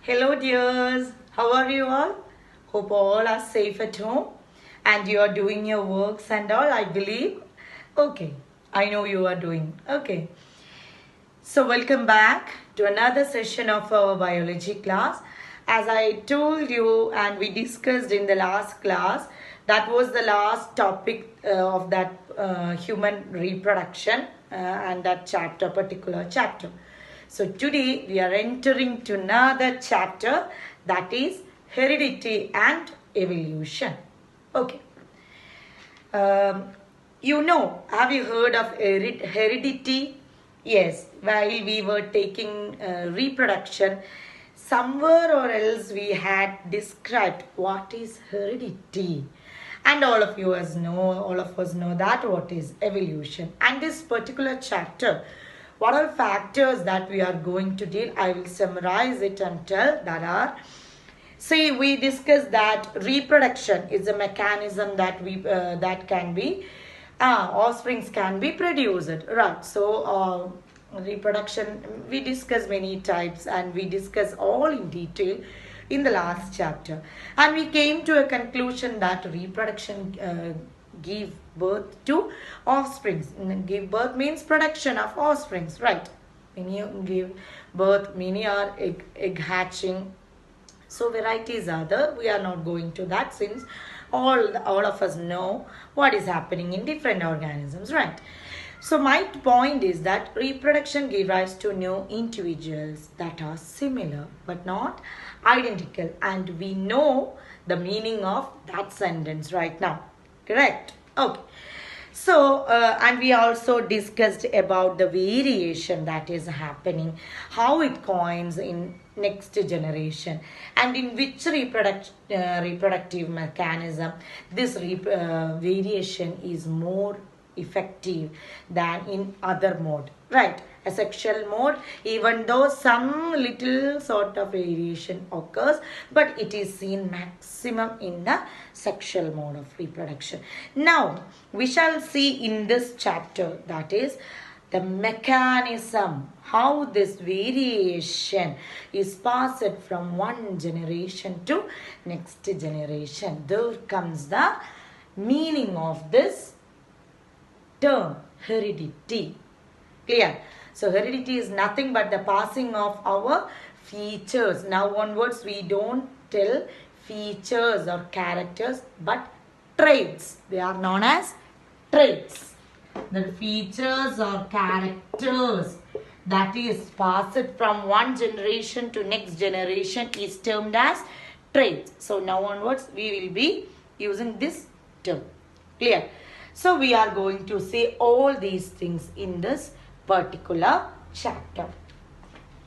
Hello, dears. How are you all? Hope all are safe at home and you are doing your works and all, I believe. Okay, I know you are doing. Okay. So, welcome back to another session of our biology class. As I told you and we discussed in the last class, that was the last topic of that human reproduction and that chapter, particular chapter. So today we are entering to another chapter, that is heredity and evolution. Okay. Um, have you heard of heredity? Yes, while we were taking reproduction, somewhere or else we had described what is heredity. And all of us know that what is evolution. And this particular chapter, what are factors that we are going to deal? I will summarize it and tell that are. See, we discussed that reproduction is a mechanism that can be offsprings can be produced, right? So reproduction, we discussed many types and we discussed all in detail in the last chapter, and we came to a conclusion that reproduction give birth to offsprings. Give birth means production of offsprings, right? When you give birth, many are egg hatching. So varieties are there. We are not going to that since all of us know what is happening in different organisms, right? So my point is that reproduction gives rise to new individuals that are similar but not identical, and we know the meaning of that sentence right now. Correct? Okay. So, and we also discussed about the variation that is happening, how it coins in next generation, and in which reproductive mechanism this variation is more effective than in other mode, right? A sexual mode, even though some little sort of variation occurs, but it is seen maximum in the sexual mode of reproduction. Now we shall see in this chapter, that is the mechanism, how this variation is passed from one generation to next generation. There comes the meaning of this term, heredity. Clear? So heredity is nothing but the passing of our features. Now onwards we don't tell features or characters but traits. They are known as traits. The features or characters that is passed from one generation to next generation is termed as traits. So now onwards we will be using this term. Clear? So we are going to say all these things in this particular chapter.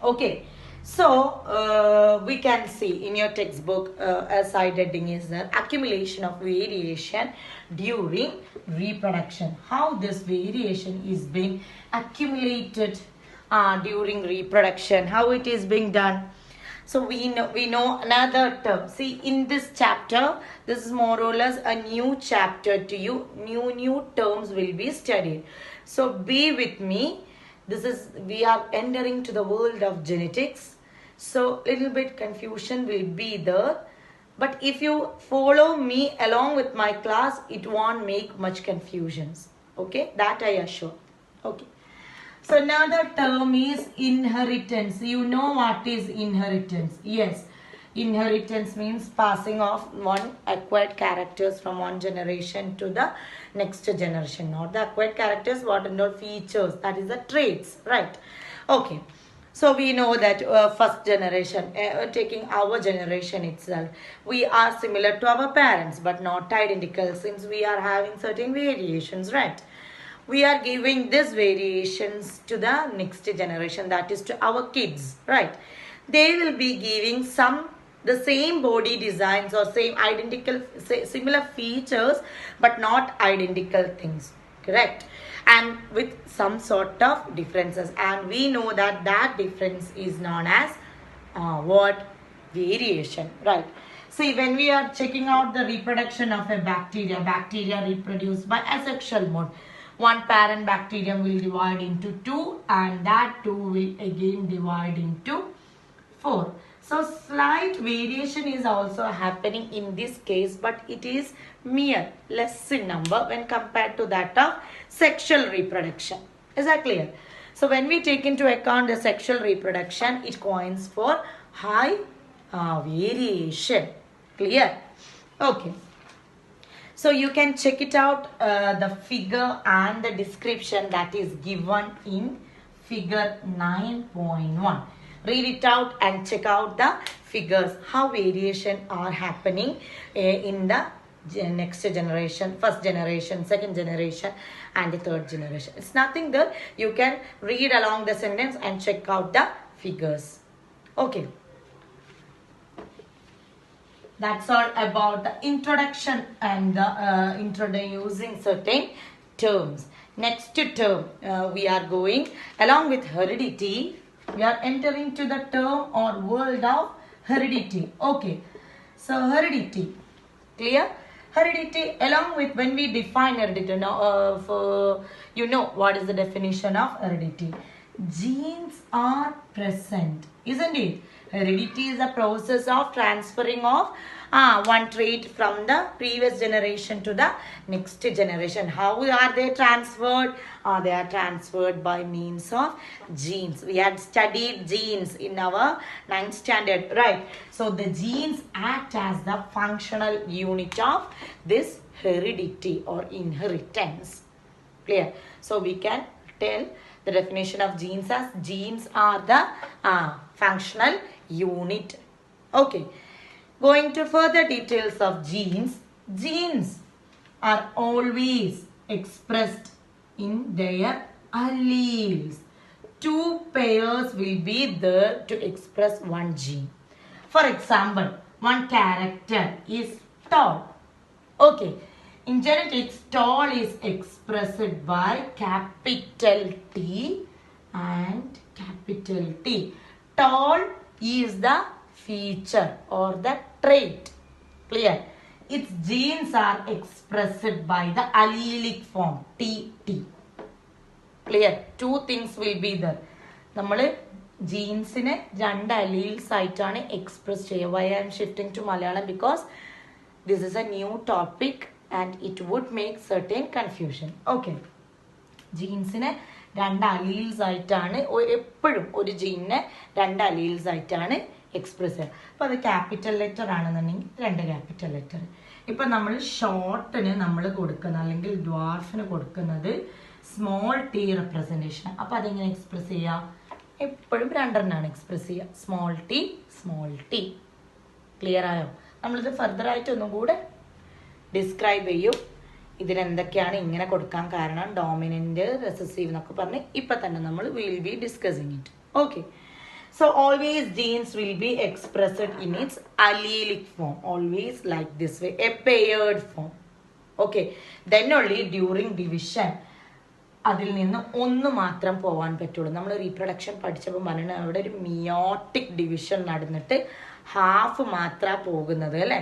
Okay. So we can see in your textbook a side heading is the accumulation of variation during reproduction. How this variation is being accumulated during reproduction, how it is being done. So we know another term. See, in this chapter, this is more or less a new chapter to you. New terms will be studied. So be with me. We are entering to the world of genetics. So little bit confusion will be there. But if you follow me along with my class, it won't make much confusions. Okay, that I assure. Okay. So another term is inheritance. You know what is inheritance? Yes. Inheritance means passing of one acquired characters from one generation to the next generation. Not the acquired characters, what and all features. That is the traits, right? Okay. So we know that first generation, taking our generation itself, we are similar to our parents but not identical since we are having certain variations, right? We are giving these variations to the next generation, that is to our kids, right? They will be giving the same body designs or same identical, similar features but not identical things, correct? And with some sort of differences, and we know that that difference is known as what? Variation, right? See, when we are checking out the reproduction of a bacteria reproduced by asexual mode. One parent bacterium will divide into two, and that two will again divide into 4. So slight variation is also happening in this case, but it is mere less in number when compared to that of sexual reproduction. Is that clear? So when we take into account the sexual reproduction, it coins for high variation. Clear? Okay. So you can check it out, the figure and the description that is given in figure 9.1. Read it out and check out the figures, how variation are happening in the next generation, first generation, second generation and the third generation. It's nothing there. You can read along the sentence and check out the figures. Okay. That's all about the introduction and the introducing certain terms. Next term, we are going along with heredity. We are entering to the term or world of heredity. Okay. So heredity. Clear? Heredity, along with when we define heredity. Now, you know what is the definition of heredity. Genes are present, isn't it? Heredity is a process of transferring of one trait from the previous generation to the next generation. How are they transferred? They are transferred by means of genes. We had studied genes in our 9th standard, right? So the genes act as the functional unit of this heredity or inheritance. Clear? So we can tell the definition of genes as genes are the functional unit. Okay. Going to further details of genes. Genes are always expressed in their alleles. Two pairs will be there to express one gene. For example, one character is tall. Okay. In genetics, tall is expressed by capital T and capital T. Tall is the feature or the trait. Clear? Its genes are expressed by the allelic form TT. Clear? Two things will be there. നമ്മൾ ജീൻസിനെ രണ്ട് alleles ആയിട്ടാണ് express ചെയ്യുക. Why I am shifting to Malayalam? Because this is a new topic and it would make certain confusion. Okay. ജീൻസിനെ രണ്ട് alleles ആയിട്ടാണ് എപ്പോഴും ഒരു ജീനിനെ രണ്ട് alleles ആയിട്ടാണ് എക്സ്പ്രസ് ചെയ്യുക. അപ്പോൾ അത് ക്യാപിറ്റൽ ലെറ്റർ ആണെന്നുണ്ടെങ്കിൽ രണ്ട് ക്യാപിറ്റൽ ലെറ്റർ. ഇപ്പം നമ്മൾ ഷോർട്ടിന് നമ്മൾ കൊടുക്കുന്ന അല്ലെങ്കിൽ ഡ്വാർഫിന് കൊടുക്കുന്നത് സ്മോൾ ടി റെപ്രസെൻറ്റേഷൻ. അപ്പോൾ അതെങ്ങനെ എക്സ്പ്രസ് ചെയ്യുക? എപ്പോഴും രണ്ടെണ്ണമാണ് എക്സ്പ്രസ് ചെയ്യുക. Small T. ക്ലിയർ ആയോ? നമ്മളിത് ഫർദറായിട്ട് ഒന്നും കൂടെ ഡിസ്ക്രൈബ് ചെയ്യും. ഇതിനെന്തൊക്കെയാണ് ഇങ്ങനെ കൊടുക്കാൻ കാരണം, ഡോമിനൻ്റ്, റെസസീവ് എന്നൊക്കെ പറഞ്ഞ് ഇപ്പം തന്നെ നമ്മൾ will be discussing it. Okay. So always genes will be expressed in its allelic form. Always like this way. A paired form. Okay. Then only during division അതിൽ നിന്ന് ഒന്ന് മാത്രം പോകാൻ പറ്റുള്ളൂ. നമ്മൾ റീപ്രൊഡക്ഷൻ പഠിച്ചപ്പോൾ പറഞ്ഞാൽ അവിടെ ഒരു മിയോട്ടിക് ഡിവിഷൻ നടന്നിട്ട് ഹാഫ് മാത്രമാണ് പോകുന്നത് അല്ലേ?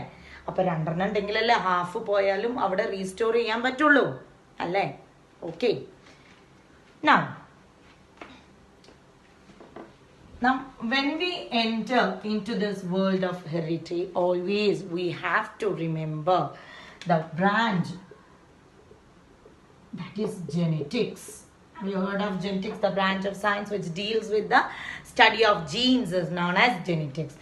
അപ്പം രണ്ടെണ്ണം ഉണ്ടെങ്കിലല്ലേ ഹാഫ് പോയാലും അവിടെ റീസ്റ്റോർ ചെയ്യാൻ പറ്റുള്ളൂ അല്ലേ? Okay. Now, when we enter into this world of heredity, always we have to remember the branch that is genetics. Have you heard of genetics? The branch of science which deals with the study of genes is known as genetics.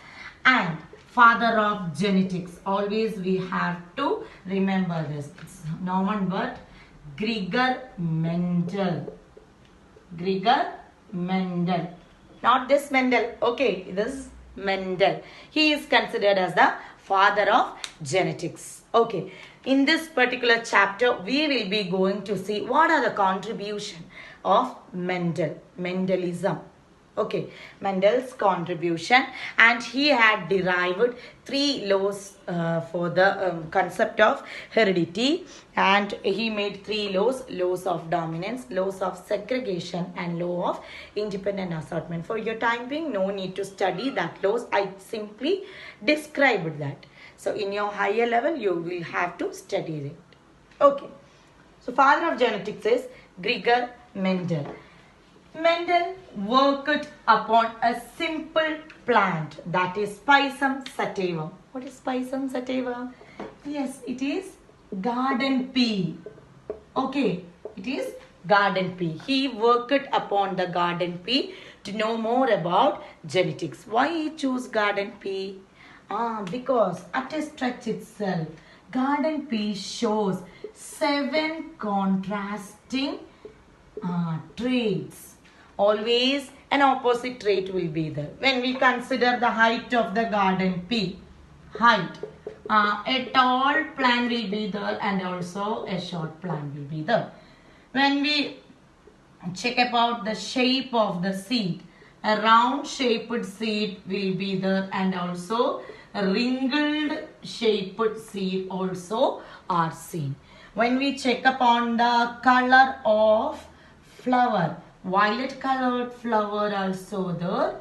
And father of genetics, always we have to remember this. It's no one but Gregor Mendel. Gregor Mendel. Not this Mendel. Okay, this is Mendel. He is considered as the father of genetics. Okay. In this particular chapter, we will be going to see what are the contribution of Mendel. Mendelism. Okay. Mendel's contribution, and he had derived 3 laws for the concept of heredity, and he made 3 laws: laws of dominance, laws of segregation, and law of independent assortment. For your time being, no need to study that laws. I simply described that. So in your higher level, you will have to study it. Okay. So father of genetics is Gregor Mendel. Mendel worked upon a simple plant, that is Pisum sativum. What is Pisum sativum? Yes, it is garden pea. Okay, it is garden pea. He worked upon the garden pea to know more about genetics. Why he chose garden pea? Because at a stretch itself, garden pea shows 7 contrasting traits. Always an opposite trait will be there. When we consider the height of the garden pea, height, a tall plant will be there and also a short plant will be there. When we check about the shape of the seed, a round shaped seed will be there and also a wrinkled shaped seed also are seen. When we check upon the color of flower, violet colored flower also there,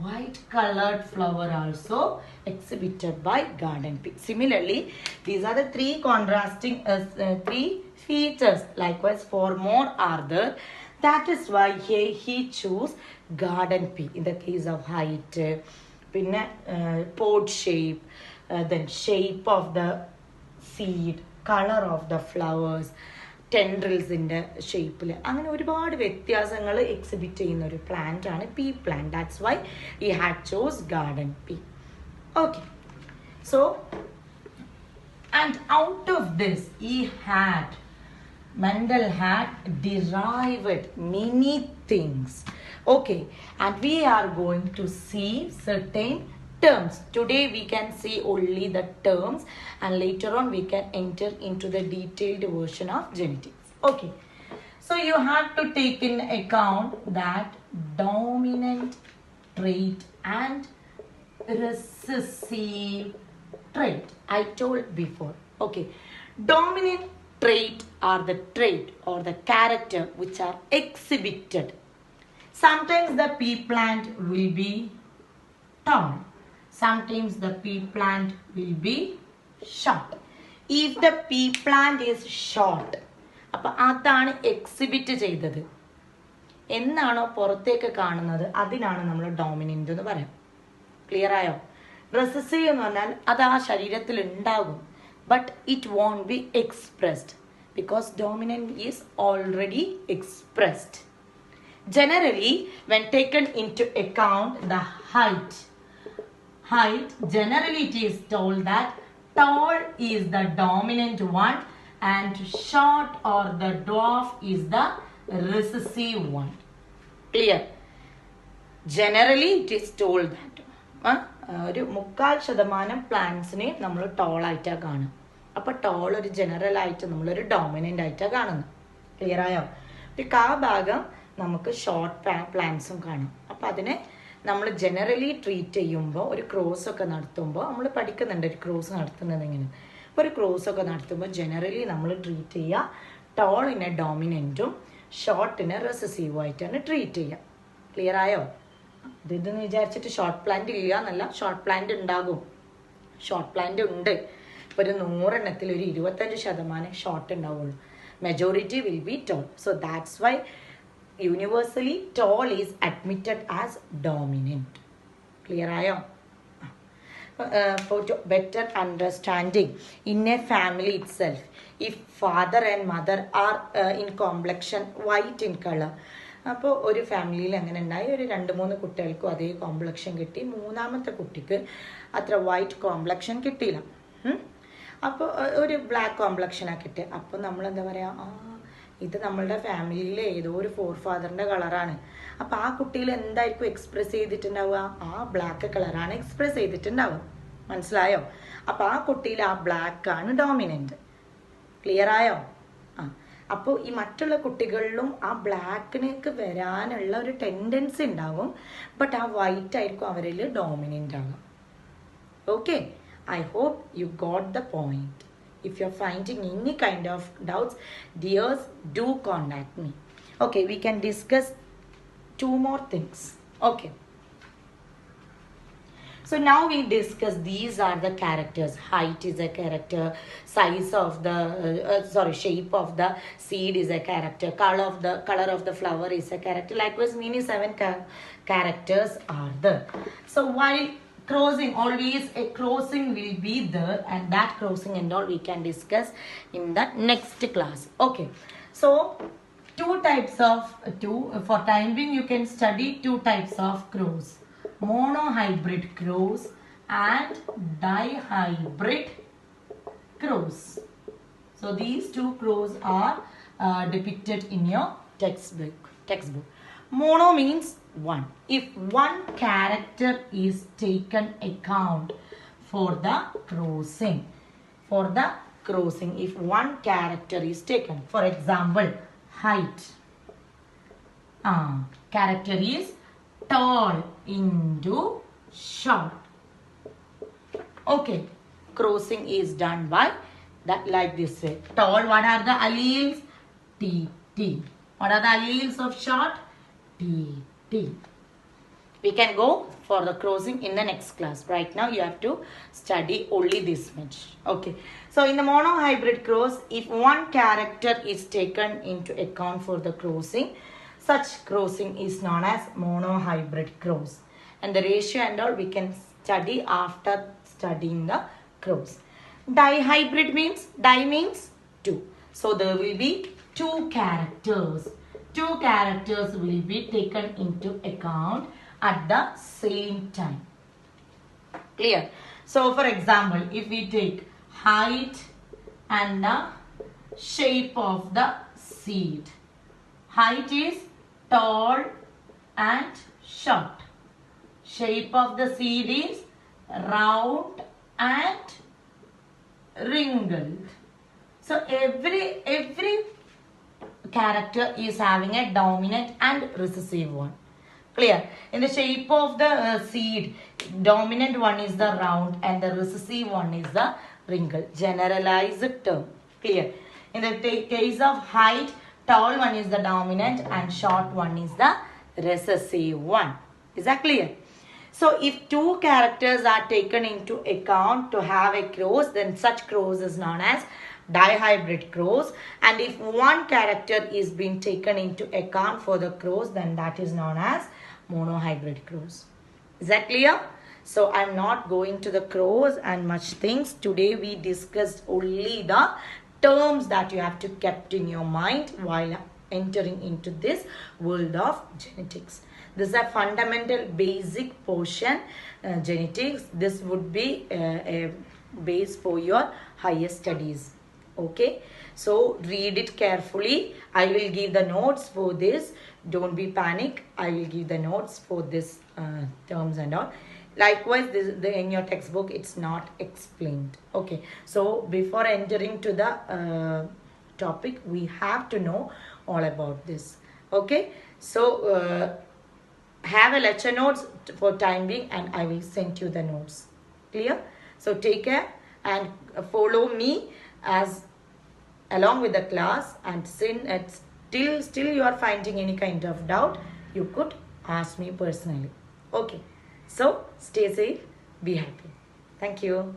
white colored flower also exhibited by garden pea. Similarly, these are the 3 contrasting 3 features. Likewise, 4 more are there. That is why he chose garden pea in the case of height, pod shape, then shape of the seed, color of the flowers, ടെൻഡ്രിൽസിൻ്റെ ഷേപ്പിൽ അങ്ങനെ ഒരുപാട് വ്യത്യാസങ്ങൾ exhibit ചെയ്യുന്ന ഒരു plant ആണ് P plant. That's why ഈ had chose garden P. Okay, so and out of this Mendel had derived many things. Okay, and we are going to see certain terms. Today we can see only the terms and later on we can enter into the detailed version of genetics. Okay, so you have to take in account that dominant trait and recessive trait. I told before. Okay, dominant trait are the trait or the character which are exhibited. Sometimes the pea plant will be tall. Sometimes the pea plant will be short. If the pea plant is short, അപ്പോൾ അതാണ് exhibit ചെയ്തത്. എന്നാണോ പുറത്തേക്ക് കാണുന്നത് അതിനാണ് നമ്മൾ dominant എന്ന് പറയാം. ക്ലിയർ ആയോ? റെസസീവ് എന്ന് പറഞ്ഞാൽ അത് ആ ശരീരത്തിൽ ഉണ്ടാകും, but it won't be expressed because dominant is already expressed. Generally, when taken into account the height, generally it is told that tall is the dominant one and short or the dwarf is the recessive one. Clear? Generally it is told that ഒരു 3/4% പ്ലാന്റ്സിനെ നമ്മൾ toll ആയിട്ടാണ് കാണും. അപ്പോൾ toll ഒരു general ആയിട്ട് നമ്മളൊരു dominant ആയിട്ടാണ് കാണുന്നത്. ക്ലിയർ ആയോ? ഒരു ഭാഗം നമുക്ക് ഷോർട്ട് പ്ലാന്റ്സും കാണും. അപ്പോൾ അതിനെ നമ്മൾ ജനറലി ട്രീറ്റ് ചെയ്യുമ്പോൾ ഒരു ക്രോസ് ഒക്കെ നടത്തുമ്പോൾ നമ്മൾ പഠിക്കുന്നുണ്ട് ഒരു ക്രോസ് നടത്തുന്നത് എങ്ങനെ. അപ്പോൾ ഒരു ക്രോസ് ഒക്കെ നടത്തുമ്പോൾ ജനറലി നമ്മൾ ട്രീറ്റ് ചെയ്യുക ടോളിനെ ഡോമിനൻറ്റും ഷോർട്ടിനെ റെസസീവും ആയിട്ടാണ് ട്രീറ്റ് ചെയ്യുക. ക്ലിയർ ആയോ? ഇതെന്ന് വിചാരിച്ചിട്ട് ഷോർട്ട് പ്ലാന്റ് ഇല്ല എന്നല്ല, ഷോർട്ട് പ്ലാന്റ് ഉണ്ടാകും. ഷോർട്ട് പ്ലാന്റ് ഉണ്ട്. ഇപ്പോൾ ഒരു 100 എണ്ണത്തിൽ ഒരു 25% ഷോർട്ട് ഉണ്ടാവുള്ളൂ. Majority will be tall. So that's why universally tall is admitted as dominant. Clear ആയോ? For better understanding in a family itself, if father and mother are in complexion white in color, അപ്പോൾ ഒരു ഫാമിലിയിൽ അങ്ങനെ ഉണ്ടായി ഒരു 2-3 കുട്ടികൾക്കും അതേ complexion കിട്ടി, 3ാമത്തെ കുട്ടിക്ക് അത്ര വൈറ്റ് കോംപ്ലക്ഷൻ കിട്ടിയില്ല. അപ്പോൾ ഒരു ബ്ലാക്ക് കോംപ്ലക്ഷനാണ് കിട്ടുക. അപ്പോൾ നമ്മളെന്താ പറയുക, ഇത് നമ്മളുടെ ഫാമിലിയിലെ ഏതോ ഒരു ഫോർഫാദറിൻ്റെ കളറാണ്. അപ്പോൾ ആ കുട്ടിയിൽ എന്തായിരിക്കും എക്സ്പ്രസ് ചെയ്തിട്ടുണ്ടാവുക? ആ ബ്ലാക്ക് കളറാണ് എക്സ്പ്രസ് ചെയ്തിട്ടുണ്ടാവുക. മനസ്സിലായോ? അപ്പോൾ ആ കുട്ടിയിൽ ആ ബ്ലാക്കാണ് ഡോമിനൻ്റ്. ക്ലിയർ ആയോ? അപ്പോൾ ഈ മറ്റുള്ള കുട്ടികളിലും ആ ബ്ലാക്കിനേക്ക് വരാനുള്ള ഒരു ടെൻഡൻസി ഉണ്ടാവും, ബട്ട് ആ വൈറ്റ് ആയിരിക്കും അവരിൽ ഡോമിനൻ്റ് ആകുക. Okay, I hope you got the point. If you're finding any kind of doubts, dears, do contact me. Okay, we can discuss 2 more things. Okay. So now we discuss these are the characters. Height is a character, size of the shape of the seed is a character, color of the flower is a character. Likewise, many seven characters are there. So while crossing, always a crossing will be there, and that crossing and all we can discuss in the next class. Okay, so for time being you can study two types of crows: monohybrid crows and dihybrid crows. So these two crows are depicted in your textbook. Mono means one. If one character is taken account for the crossing, if one character is taken, for example, height. Character is tall into short. Okay, crossing is done by that like this way. Tall, what are the alleles? T, T. What are the alleles of short? T, T. We can go for the crossing in the next class. Right now you have to study only this much. Okay. So in the monohybrid crows, if one character is taken into account for the crossing, such crossing is known as monohybrid crows. And the ratio and all we can study after studying the crows. Dihybrid means, di means two. So there will be two characters. Two characters will be taken into account at the same time. Clear? So for example, if we take height and the shape of the seed. Height is tall and short. Shape of the seed is round and wrinkled. So every character is having a dominant and recessive one. Clear? In the shape of the seed, dominant one is the round and the recessive one is the wrinkle. Generalized term. Clear? In the case of height, tall one is the dominant and short one is the recessive one. Is that clear? So if two characters are taken into account to have a cross, then such cross is known as dihybrid crows, and if one character is being taken into account for the crows, then that is known as monohybrid crows. Is that clear? So I am not going to the crows and much things. Today we discussed only the terms that you have to keep in your mind while entering into this world of genetics. This is a fundamental basic portion, genetics. This would be a base for your higher studies. Okay, so read it carefully. I will give the notes for this. Don't be panic. I will give the notes for this terms and all. Likewise, in your textbook, it's not explained. Okay, so before entering to the topic, we have to know all about this. Okay, so have a lecture notes for time being, and I will send you the notes. Clear? So take care and follow me as along with the class, and still you are finding any kind of doubt, you could ask me personally. Okay, so stay safe, be happy. Thank you.